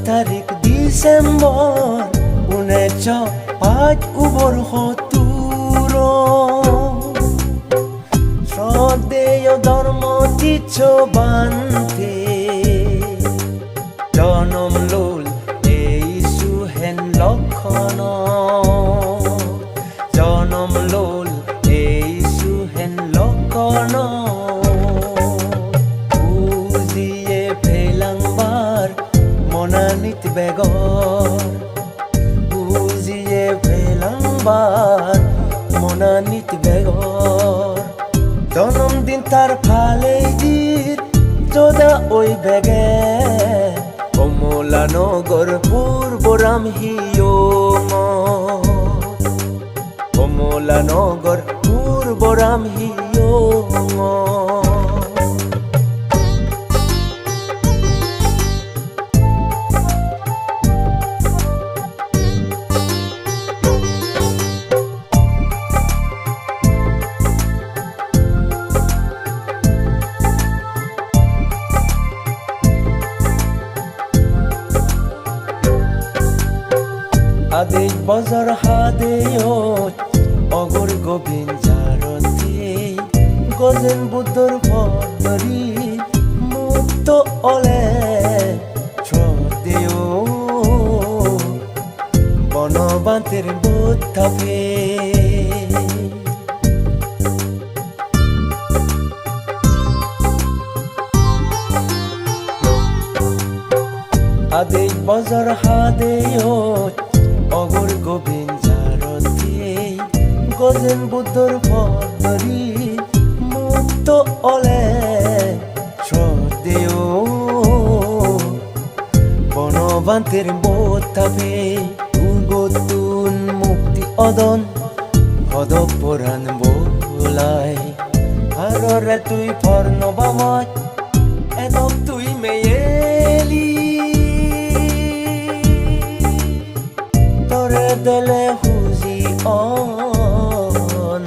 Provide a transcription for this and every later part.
tarik Desember 1974 শ্রদ্ধেয় ধর্ম দিচ্ছ বান্তে জনম লোল এইসু হেন লক্ষণ জনম লোল এইসু হেন লক্ষণ বুজিয়ে ফেলাংবার মনানিত বেগর বুজিয়ে ফেলাংবার মনানিত বেগর জন্মদিন তার ফালে দিত যোদা ওই বেগে কমলানগর পূর্বরাম হিয় কমলানগর পূর্বরাম হিয় আদেশ বজর হাদেয় অগর গোবিন্দ জারতে গজেন বুদ্ধর পদরি মুক্ত অলে শ্রদ্ধেয় বনবান্তের বুদ্ধাপে আদেশ বজর হাদেয় অগর গোবিন্দ জারতে গজেন বুদ্ধর পদরি মুক্ত অলে শ্রদ্ধেয় বনবান্তের বোতাপে উগতুন মুক্তি অদন হদ পুরাণ বোলাই আররে তুই ফর্ণবামত এদক তুই মেয়েলি দলে হুজি অন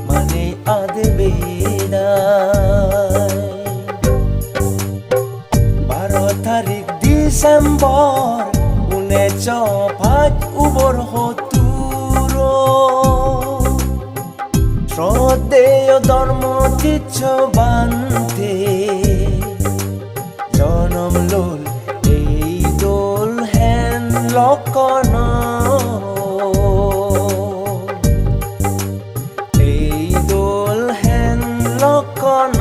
মানে আদে বেদায় 12 তারিখ ডিসেম্বর 1975 শ্রদ্ধেয় ধর্ম দিচ্ছ বান্তে জনম লোল এই দোল হেন লক্ষণ এই দোল হেন লক্ষণ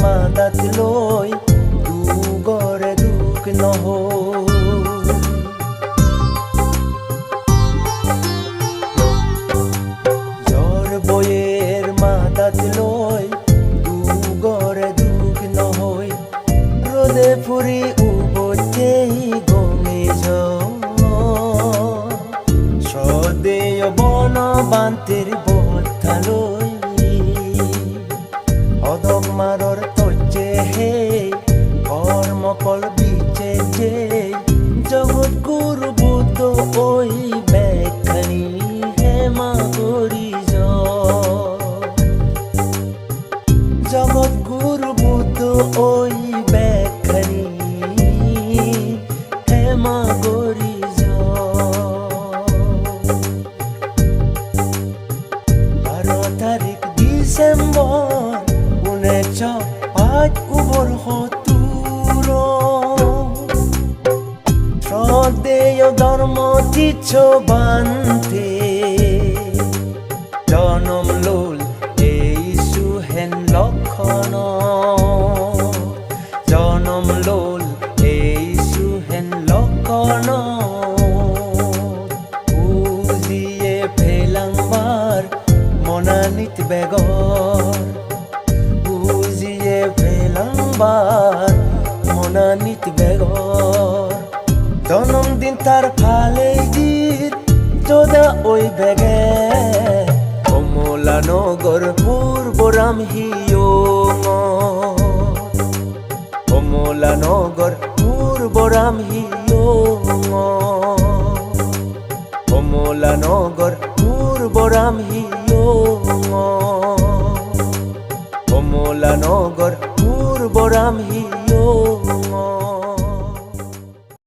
মাদাত লই দুগরে দুঃখ নহ জ্বর বয়ের মাদাত লই দুগরে দুঃখ নহই রোদে ফুরি উবতেই গমে শ্রদ্ধেয় বনবান্তের বোধা লই অদম মারর তজ্জে হে কর্মকল বিচে যে জগৎ গুরু বুদ্ধ ওই ব্যাখ্যানি হেমা গরি জগৎ গুরু বুদ্ধ ওই ব্যাখ্যানি হেমা গরি 12 তারিখ ডিসেম্বর 1975 শ্রদ্ধেয় ধর্ম দিচ্ছ বান্তে জনম লোল এইসু হেন লক্ষণ জনম লোল এইসু হেন লক্ষণ বুজিয়ে ফেলাংবার মনানিত বেগর বুজিয়ে ফেলাংবার মনানিত বেগর জন্মদিন তার ফালে দিত যোদা ওই বেগে কমলানগর পূর্বরাম হিয় কমলানগর পূর্বরাম হিয় কমলানগর পূর্বরাম হিয় কমলানগর পূর্বরাম হিয়